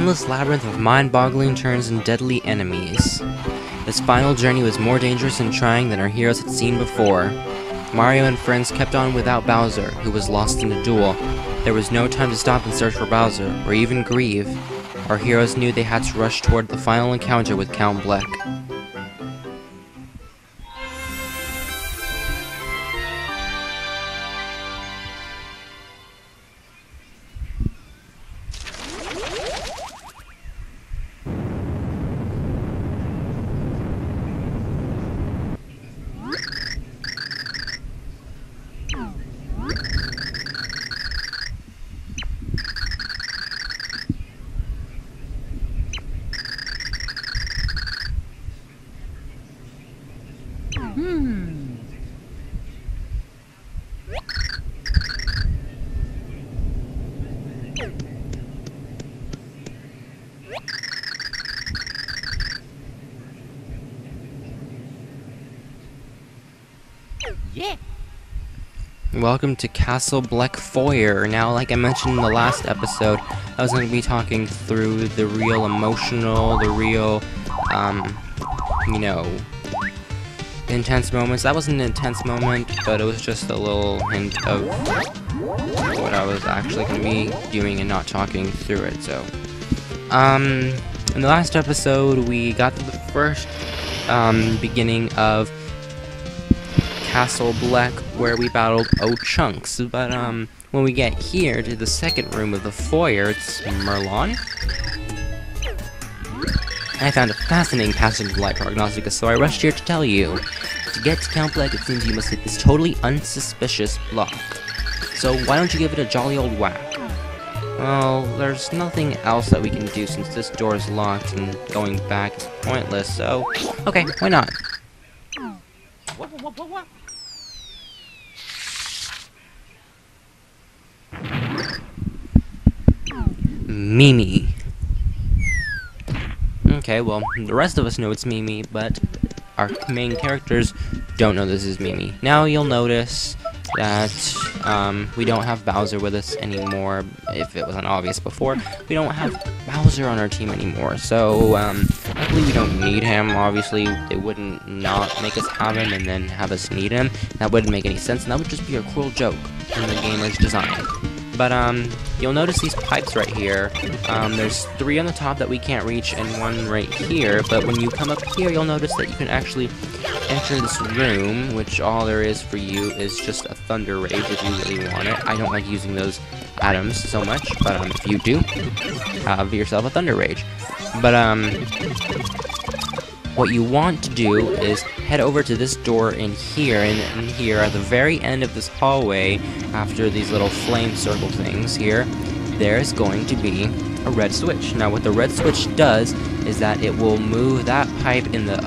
endless labyrinth of mind-boggling turns and deadly enemies. This final journey was more dangerous and trying than our heroes had seen before. Mario and friends kept on without Bowser, who was lost in a duel. There was no time to stop and search for Bowser, or even grieve. Our heroes knew they had to rush toward the final encounter with Count Bleck. Yeah. Welcome to Castle Bleck Foyer. Now, like I mentioned in the last episode, I was going to be talking through the real emotional, the real, intense moments. That wasn't an intense moment, but it was just a little hint of what I was actually going to be doing and not talking through it, so. In the last episode, we got to the first, beginning of Castle Bleck, where we battled O-Chunks, but when we get here to the second room of the foyer, it's Merlon. I found a fascinating passage of Light Prognostica, so I rushed here to tell you. To get to Count Bleck, it seems you must hit this totally unsuspicious block. So why don't you give it a jolly old whack? Well, there's nothing else that we can do since this door is locked and going back is pointless, so okay, why not? What? Mimi. Okay, well, the rest of us know it's Mimi, but our main characters don't know this is Mimi. Now you'll notice that we don't have Bowser with us anymore. If it wasn't obvious before, we don't have Bowser on our team anymore. So, luckily we don't need him. Obviously, they wouldn't not make us have him and then have us need him. That wouldn't make any sense, and that would just be a cruel joke in the gamer's design. But, you'll notice these pipes right here. There's 3 on the top that we can't reach and 1 right here, but when you come up here, you'll notice that you can actually enter this room, which all there is for you is just a Thunder Rage if you really want it. I don't like using those items so much, but, if you do, have yourself a Thunder Rage. But, what you want to do is head over to this door in here, and in here at the very end of this hallway, after these little flame circle things here, there's going to be a red switch. Now what the red switch does is that it will move that pipe in the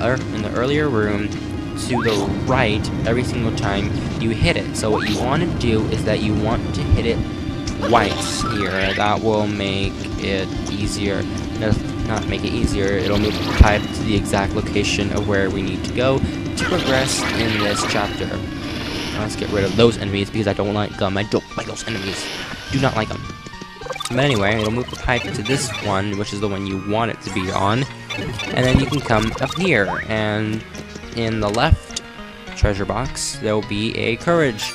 earlier room to the right every single time you hit it. So what you want to do is that you want to hit it twice here. That will make it easier. Not make it easier, it'll move the pipe to the exact location of where we need to go to progress in this chapter. Now let's get rid of those enemies because I don't like them. I don't like those enemies. Do not like them. But anyway, it'll move the pipe to this one, which is the one you want it to be on. And then you can come up here, and in the left treasure box, there will be a courage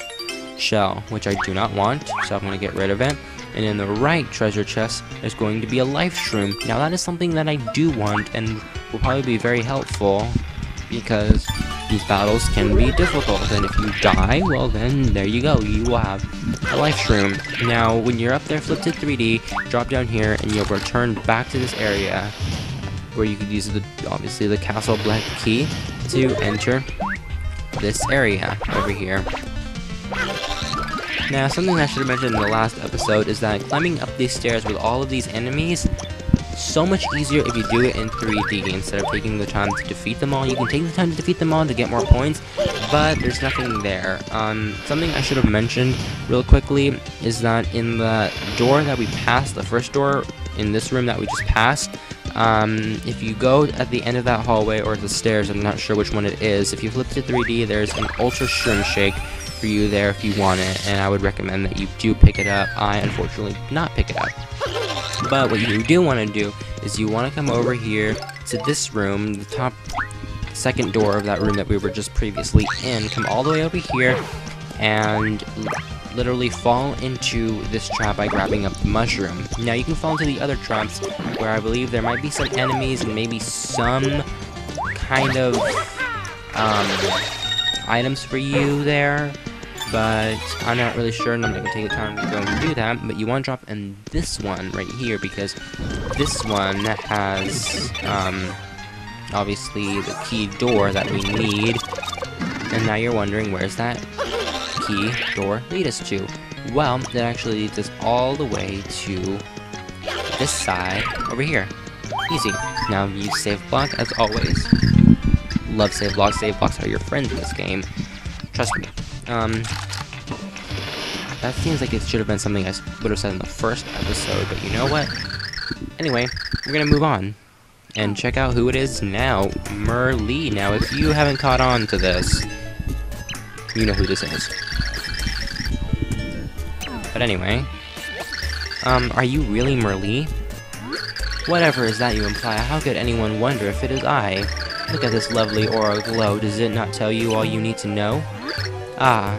shell, which I do not want, so I'm going to get rid of it. And in the right treasure chest, there's going to be a life shroom. Now that is something that I do want and will probably be very helpful because these battles can be difficult. And if you die, well then, there you go. You will have a life shroom. Now, when you're up there, flip to 3D, drop down here, and you'll return back to this area where you could use, obviously, the Castle Bleck key to enter this area over here. Now, something I should have mentioned in the last episode is that climbing up these stairs with all of these enemies is so much easier if you do it in 3D instead of taking the time to defeat them all. You can take the time to defeat them all to get more points, but there's nothing there. Something I should have mentioned real quickly is that in the door that we passed, the first door in this room that we just passed, if you go at the end of that hallway or the stairs, I'm not sure which one it is, if you flip to 3D, there's an Ultra Shroom Shake for you there if you want it, and I would recommend that you do pick it up. I unfortunately did not pick it up. But what you do want to do is you want to come over here to this room, the top second door of that room that we were just previously in. Come all the way over here and literally fall into this trap by grabbing up the mushroom. Now you can fall into the other traps where I believe there might be some enemies and maybe some kind of items for you there, but I'm not really sure, and I'm not going to take the time to go and do that. But you want to drop in this one right here, because this one has obviously the key door that we need. And now you're wondering, where's that key door lead us to? Well, it actually leads us all the way to this side over here. Easy. Now use save block as always. Love save blocks. Save blocks are your friends in this game. Trust me. That seems like it should have been something I would have said in the first episode, but you know what? Anyway, we're gonna move on and check out who it is now. Merlee. Now, if you haven't caught on to this, you know who this is. But anyway, are you really Merlee? Whatever is that you imply? How could anyone wonder if it is I? Look at this lovely aura glow. Does it not tell you all you need to know? Ah.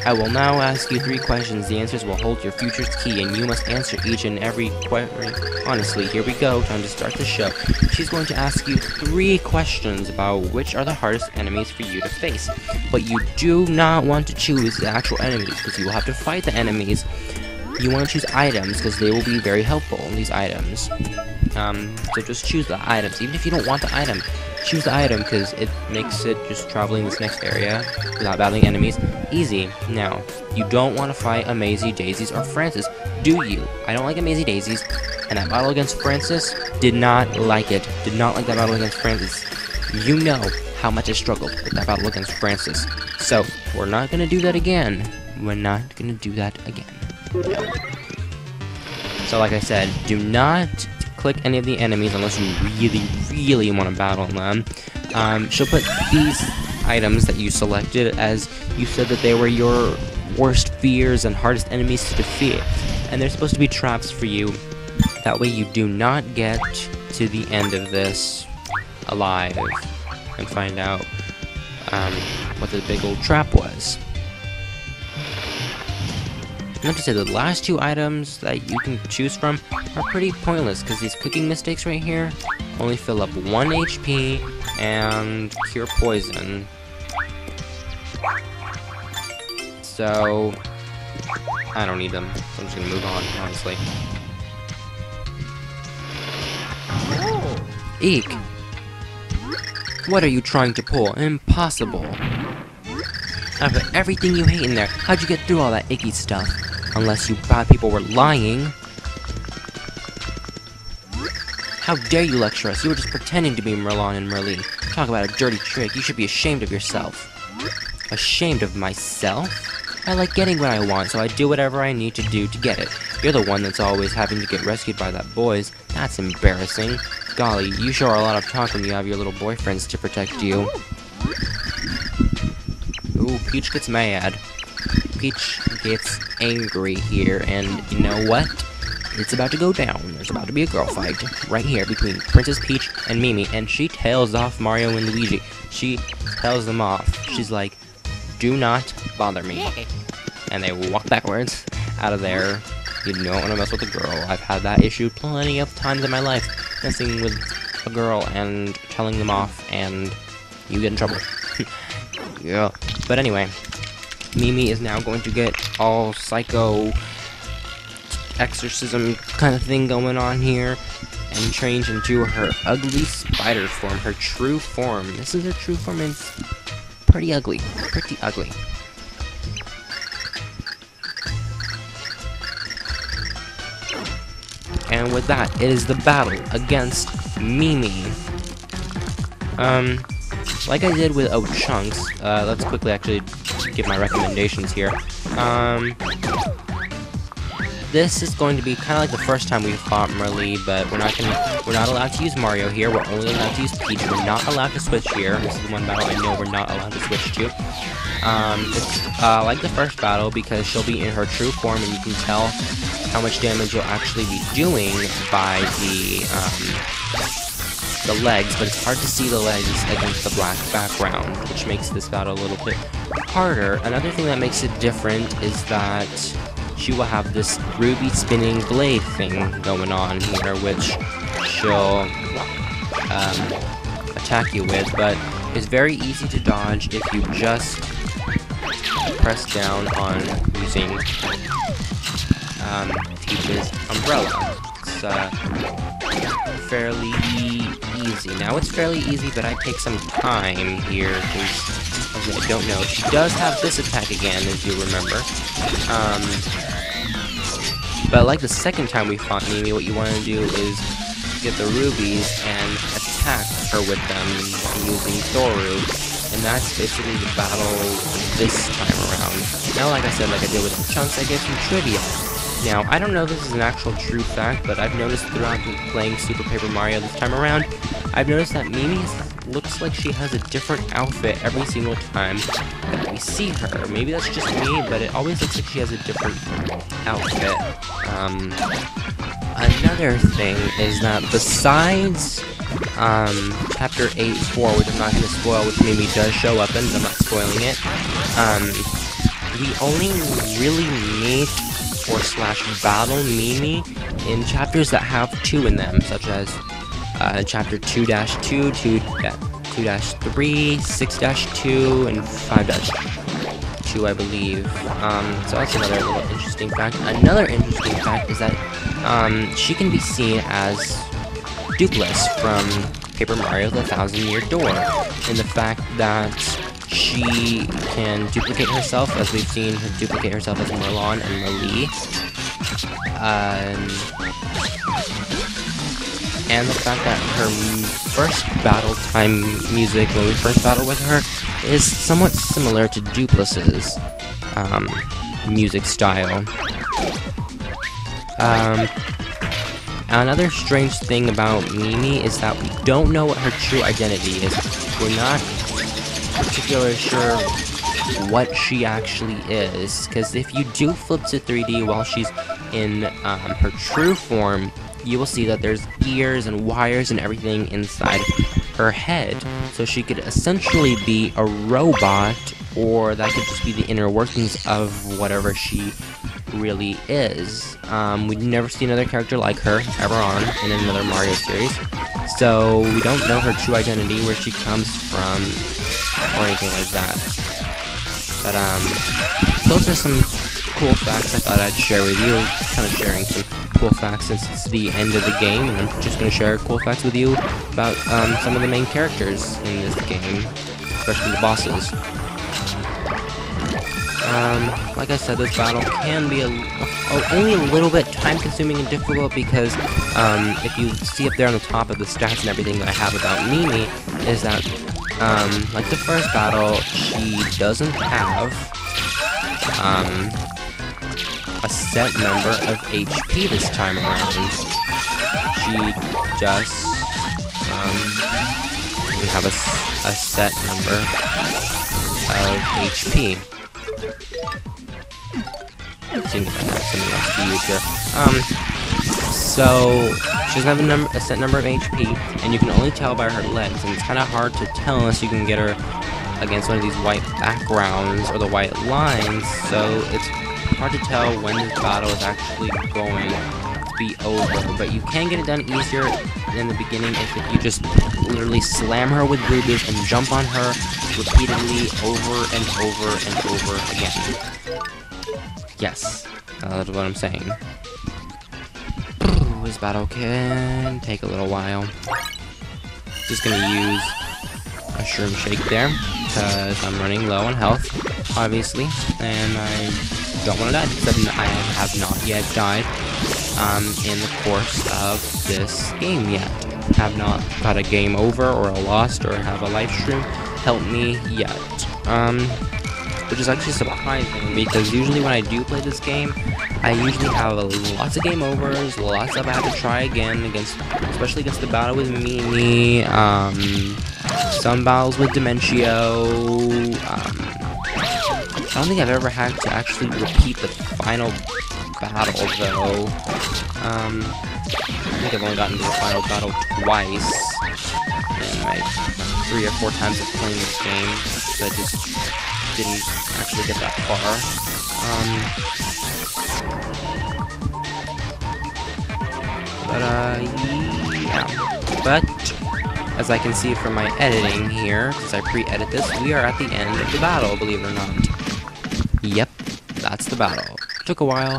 I will now ask you 3 questions. The answers will hold your future's key, and you must answer each and every question. Honestly, here we go. Time to start the show. She's going to ask you 3 questions about which are the hardest enemies for you to face. But you do not want to choose the actual enemies, because you will have to fight the enemies. You want to choose items, because they will be very helpful, these items. So just choose the items. Even if you don't want the item, choose the item, because it makes it just traveling this next area without battling enemies easy. Now, you don't want to fight Amazy Daisies or Francis, do you? I don't like Amazy Daisies, and that battle against Francis, did not like it. Did not like that battle against Francis. You know how much I struggled with that battle against Francis. So, we're not going to do that again. We're not going to do that again. So like I said, do not click any of the enemies unless you really, really want to battle them. She'll put these items that you selected as you said that they were your worst fears and hardest enemies to defeat. And they're supposed to be traps for you. That way you do not get to the end of this alive and find out what the big old trap was. I have to say, the last 2 items that you can choose from are pretty pointless, because these cooking mistakes right here only fill up 1 HP and cure poison. So, I don't need them, so I'm just gonna move on, honestly. Eek! What are you trying to pull? Impossible! I put everything you hate in there. How'd you get through all that icky stuff? Unless you bad people were lying. How dare you lecture us? You were just pretending to be Merlon and Merlee. Talk about a dirty trick. You should be ashamed of yourself. Ashamed of myself? I like getting what I want, so I do whatever I need to do to get it. You're the one that's always having to get rescued by that boys. That's embarrassing. Golly, you sure are a lot of talk when you have your little boyfriends to protect you. Ooh, Peach gets mad. Peach gets angry here, and you know what? It's about to go down. There's about to be a girl fight right here between Princess Peach and Mimi, and she tails off Mario and Luigi. She tells them off. She's like, do not bother me. And they walk backwards out of there. You don't want to mess with a girl. I've had that issue plenty of times in my life. Messing with a girl and telling them off, and you get in trouble. Yeah. But anyway, Mimi is now going to get all psycho exorcism kind of thing going on here and change into her ugly spider form, her true form. This is her true form, and it's pretty ugly. Pretty ugly. And with that, it is the battle against Mimi. Like I did with Chunks, let's quickly actually give my recommendations here. This is going to be kind of like the first time we fought Merlee, but we're not allowed to use Mario here. We're only allowed to use Peach. We're not allowed to switch here. This is the one battle I know we're not allowed to switch to. It's like the first battle because she'll be in her true form, and you can tell how much damage you'll actually be doing by the legs, but it's hard to see the legs against the black background, which makes this battle a little bit harder. Another thing that makes it different is that she will have this ruby spinning blade thing going on here, which she'll attack you with, but it's very easy to dodge if you just press down on using Peach's umbrella. It's fairly easy. Now it's fairly easy, but I take some time here because I don't know. She does have this attack again, as you remember. But like the second time we fought Mimi, what you want to do is get the rubies and attack her with them using Thoru. And that's basically the battle this time around. Now, like I said, like I did with the chunks, I gave some trivia. Now, I don't know if this is an actual true fact, but I've noticed throughout playing Super Paper Mario this time around, I've noticed that Mimi looks like she has a different outfit every single time that we see her. Maybe that's just me, but it always looks like she has a different outfit. Another thing is that besides Chapter 8-4, which I'm not going to spoil, which Mimi does show up in, I'm not spoiling it, we only really meet or / battle Mimi in chapters that have 2 in them, such as Chapter 2-2, 2-3, 6-2, and 5-2, I believe. So that's another little interesting fact. Another interesting fact is that she can be seen as Dupless from Paper Mario: The Thousand-Year Door, in the fact that she can duplicate herself, as we've seen her duplicate herself as Merlon and Melee. And the fact that her first battle time music, when we first battled with her, is somewhat similar to Dupless's music style. Another strange thing about Mimi is that we don't know what her true identity is. We're not particularly sure what she actually is, because if you do flip to 3D while she's in her true form, you will see that there's ears and wires and everything inside her head. So she could essentially be a robot, or that could just be the inner workings of whatever she really is. We've never seen another character like her ever on in another Mario series, so we don't know her true identity, where she comes from, or anything like that. But those are some cool facts I thought I'd share with you. Kind of sharing some cool facts since it's the end of the game, and I'm just going to share cool facts with you about some of the main characters in this game, especially the bosses. Like I said, this battle can be only a little bit time-consuming and difficult because if you see up there on the top of the stats and everything that I have about Mimi, is that like the first battle, she doesn't have a set number of HP this time around. She just we have a set number of HP. Seeing if I have something else to use here. So she doesn't have a set number of HP, and you can only tell by her legs, and it's kind of hard to tell unless you can get her against one of these white backgrounds or the white lines. So it's hard to tell when this battle is actually going to be over. But you can get it done easier in the beginning if you just literally slam her with rubies and jump on her repeatedly over and over and over again. Yes, that's what I'm saying. This battle can take a little while. Just gonna use a shroom shake there, because I'm running low on health, obviously, and I don't want to die, but I have not yet died in the course of this game yet. Have not got a game over or a lost or have a live stream help me yet. Which is actually surprising, because usually when I do play this game, I usually have lots of game overs, lots of I have to try again against, especially against the battle with Mimi, some battles with Dementio. I don't think I've ever had to actually repeat the final battle, though. I think I've only gotten to the final battle twice in my 3 or 4 times of playing this game, so I just didn't actually get that far. Yeah. But, as I can see from my editing here, since I pre-edit this, we are at the end of the battle, believe it or not. Yep, that's the battle. Took a while,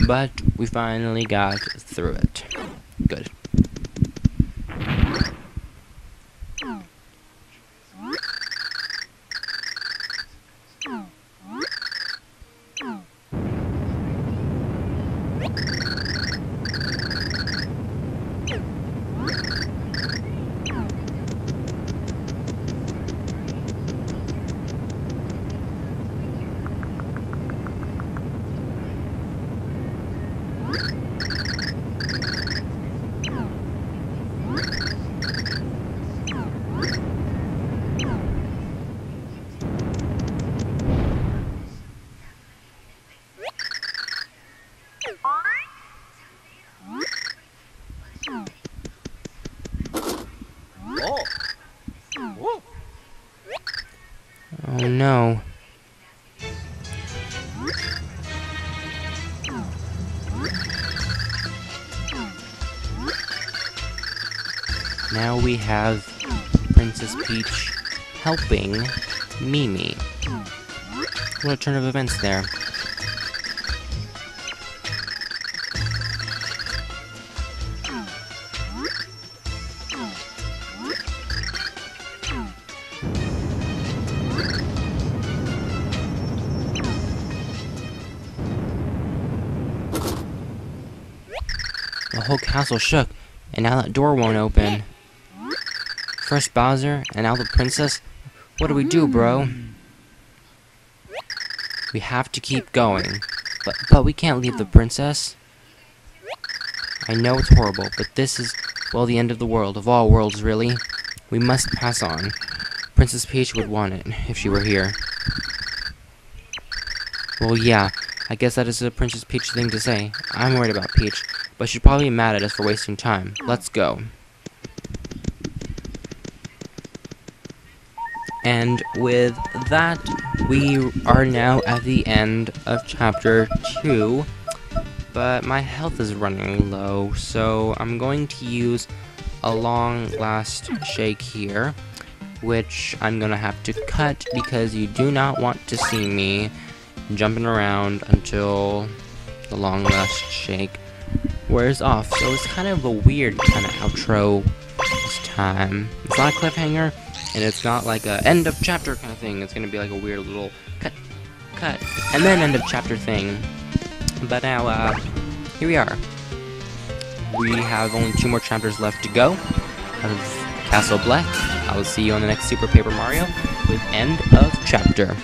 but we finally got through it. Good. Oh no. Now we have Princess Peach helping Mimi. What a turn of events there. The whole castle shook, and now that door won't open. First Bowser, and now the princess? What do we do, bro? We have to keep going. But we can't leave the princess. I know it's horrible, but this is, well, the end of the world, of all worlds, really. We must pass on. Princess Peach would want it, if she were here. Well, yeah, I guess that is a Princess Peach thing to say. I'm worried about Peach, but she'd probably be mad at us for wasting time. Let's go. And with that, we are now at the end of Chapter 2. But my health is running low, so I'm going to use a long last shake here, which I'm gonna have to cut because you do not want to see me jumping around until the long last shake wears off. So it's kind of a weird kind of outro this time. It's not a cliffhanger, and it's not like a end of chapter kind of thing. It's gonna be like a weird little cut, and then end of chapter thing. But now, here we are. We have only 2 more chapters left to go of Castle Black. I will see you on the next Super Paper Mario with end of chapter.